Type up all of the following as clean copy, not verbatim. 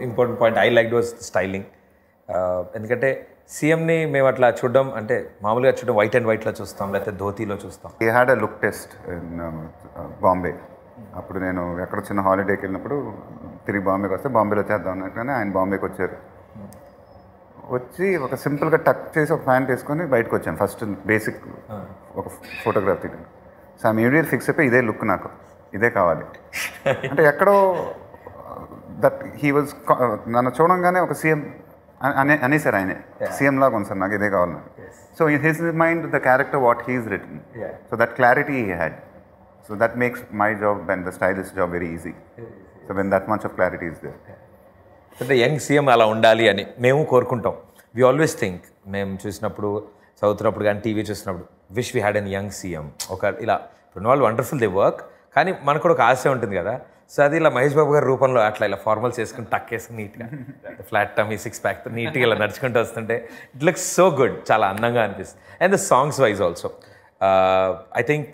Important point I like was styling. ఎందుకంటే సీఎంని మేము అట్లా చూడడం అంటే మామూలుగా చూడడం వైట్ అండ్ వైట్లో చూస్తాం, లేకపోతే ధోతీలో చూస్తాం. He had a look test in Bombay. అప్పుడు నేను ఎక్కడ చిన్న హాలిడేకి వెళ్ళినప్పుడు తిరిగి బాంబేకి వస్తే బాంబేలో చేద్దాం అన్నట్టుగానే ఆయన బాంబేకి వచ్చారు. వచ్చి ఒక సింపుల్గా టక్ చేసి ఒక ప్యాంట్ వేసుకొని బయటకు వచ్చాను. ఫస్ట్ బేసిక్ ఒక ఫోటోగ్రాఫ్ తీయడం. సో ఆ ఇమీడియట్ ఫిక్స్ అయిపోయి ఇదే లుక్, నాకు ఇదే కావాలి అంటే ఎక్కడో దట్ హీ వాజ్ నన్ను చూడంగానే ఒక సీఎం అనేసారు ఆయనే, సీఎం లాగా ఉంది సార్, నాకు ఇదే కావాలి నాకు. So in his mind the character what he's written, so that clarity he had. So that makes my job and the stylish job very easy. So when that much of clarity is there. అంటే young CM అలా ఉండాలి అని మేము కోరుకుంటాం. We always think, మేము చూసినప్పుడు చదువుతున్నప్పుడు కానీ టీవీ చూసినప్పుడు wish we had N young CM. ఒక ఇలా ఇప్పుడు వాళ్ళు వండర్ఫుల్ దే వర్క్, కానీ మనకు కూడా ఒక ఆశ ఉంటుంది కదా. సో అది ఇలా మహేష్ బాబు గారి రూపంలో అట్లా ఇలా ఫార్మల్స్ వేసుకుని టక్ వేసుకుని నీట్గా ఫ్లాట్ టమీ 6 ప్యాక్ నీట్గా ఇలా నడుచుకుంటూ వస్తుంటే ఇట్ లుక్స్ సో గుడ్, చాలా అందంగా అనిపిస్తుంది. And the songs wise also I think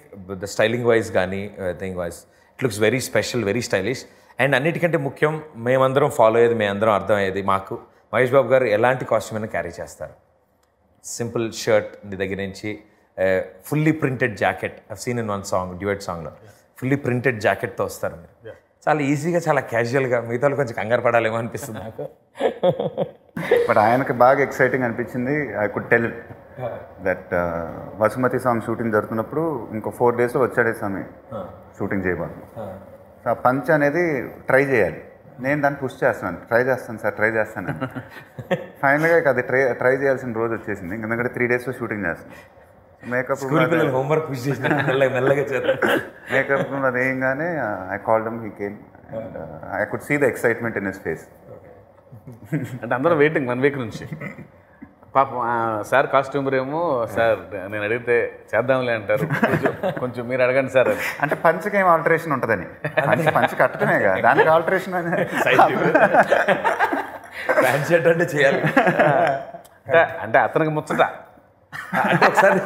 the styling wise కానీ I think wise it looks very special, very stylish. And అన్నిటికంటే ముఖ్యం మేమందరం ఫాలో అయ్యేది, మేమందరం అర్థమయ్యేది, మాకు మహేష్ బాబు గారు ఎలాంటి కాస్ట్యూమ్ అయినా క్యారీ చేస్తారు. సింపుల్ షర్ట్ దగ్గర నుంచి fully printed jacket, I've seen in one song, duet సాంగ్లో ఫుల్లీ ప్రింటెడ్ జాకెట్తో వస్తారు మీరు. చాలా ఈజీగా, చాలా క్యాజువల్గా. మిగతా కొంచెం కంగారు పడాలేమో అనిపిస్తుంది నాకు. బట్ ఆయనకి బాగా ఎక్సైటింగ్ అనిపించింది. I could tell that Vasumathi song shooting జరుగుతున్నప్పుడు ఇంకో 4 daysలో వచ్చాడే స్వామి షూటింగ్ చేయబోదు. సో ఆ పంచ్ అనేది ట్రై చేయాలి. నేను దాన్ని పుష్ చేస్తున్నాను, ట్రై చేస్తాను సార్, ట్రై చేస్తాను. ఫైనల్గా అది ట్రై చేయాల్సిన రోజు వచ్చేసింది. ఎందుకంటే 3 daysలో షూటింగ్ చేస్తాను. మేకప్ హోంవర్క్ మెల్లగా మేకప్ అది వేయంగానే I called him, he came, I could see the excitement in his face. అంటే అందరూ వెయిటింగ్ 1 week నుంచి. పాపం సార్ కాస్ట్యూమర్ ఏమో సార్ నేను అడిగితే చేద్దాంలే అంటారు, కొంచెం మీరు అడగండి సార్ అని. అంటే పంచకి ఏం ఆల్టరేషన్ ఉంటుందని, పంచ్ కట్టడమే కదా, దానికి ఆల్టరేషన్ ప్యాంట్ షర్ట్ అంటే చేయాలి. అంటే అతనికి ముచ్చట అంటే ఒకసారి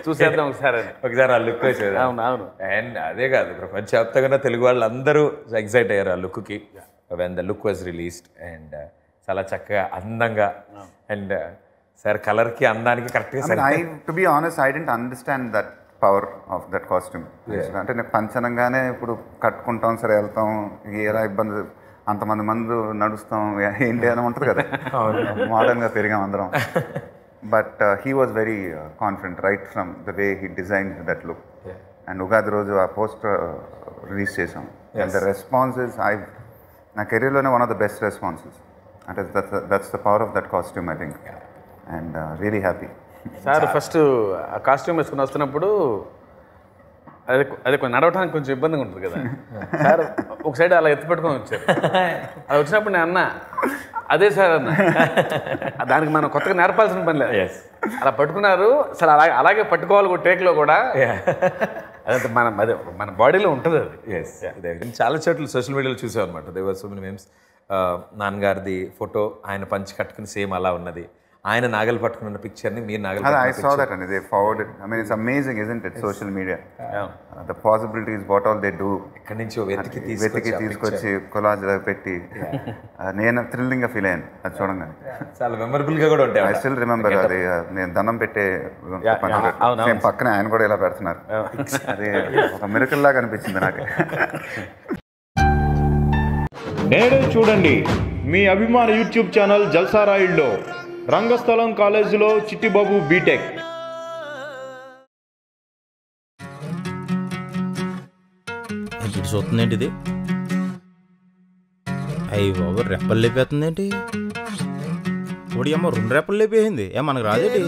చూసేద్దాం ఒకసారి ఆ లుక్ వేసేది. అవును అవును. అండ్ అదే కాదు, ప్రపంచవ్యాప్తంగా తెలుగు వాళ్ళు అందరూ ఎక్సైట్ అయ్యారు ఆ లుక్కి when the look was released. And చాలా చక్కగా అందంగా అండ్ సార్ కలర్కి అందానికి కరెక్ట్గా. To be honest I didn't understand that power of that costume. అంటే నేను పంచనంగానే ఇప్పుడు కట్టుకుంటాం సరే వెళ్తాం, ఎలా ఇబ్బంది, అంతమంది మంది నడుస్తాం ఏంటి అని ఉంటుంది కదా, మోడర్న్గా పెరిగాం అందరం. But he was very confident right from the way he design that look. And Ugadi రోజు ఆ పోస్టర్ రిలీజ్ చేసాం. అండ్ ద రెస్పాన్సెస్ నా కెరీర్లోనే one of the best responses. అంటే that's the power of that costume I think. And really happy. Sir first ఆ costume వేసుకుని వస్తున్నప్పుడు అదే కొంచెం నడవడానికి కొంచెం ఇబ్బందిగా ఉంటుంది కదా సార్, ఒక సైడ్ అలా ఎత్తి పెట్టుకొని వచ్చారు. అది వచ్చినప్పుడు నేను అన్నా అదే సార్ అన్న, దానికి మనం కొత్తగా నేర్పాల్సిన పని లేదు, అలా పట్టుకున్నారు సార్, అలాగే పట్టుకోవాలి కూడా టేక్లో కూడా. అదంతా మన బాడీలో ఉంటుంది అది. చాలా చోట్ల సోషల్ మీడియాలో చూసాం అనమాట. దేవర్ సో మెనీ మీమ్స్. నాన్నగారిది ఫోటో ఆయన పంచి కట్టుకుని సేమ్ అలా ఉన్నది, ఆయన నాగలు పట్టుకున్న పిక్చర్ని మీరు నాగలు. I saw that and they forwarded. I mean it's amazing, isn't it? Social media. The possibilities, what all they do. ఎక్కడి నుంచో వెతికి తీసుకొచ్చి కొలాజ్ పెట్టి నేను థ్రిల్లింగ్గా ఫీల్ అయ్యాను అది చూడంగానే. చాలా మెమరబుల్గా కూడా ఉంటాయి. ఐ స్టిల్ రిమెంబర్ అది నేను దండం పెట్టే పక్కనే ఆయన కూడా ఇలా పెడుతున్నారు. అది ఒక మిరకల్ లాగా అనిపించింది నాకు. నేడే చూడండి మీ అభిమాన యూట్యూబ్ ఛానల్ జల్సారాయిల్లో రంగస్థలం కాలేజీలో చిట్టిబాబు బీటెక్. చూస్తుందేంటిది? అయ్యి బాబు రెప్పలు లేపేస్తుందేంటి? ఒడి అమ్మ 2 రెప్పలు లేపేసింది. మనకు రాదేటి?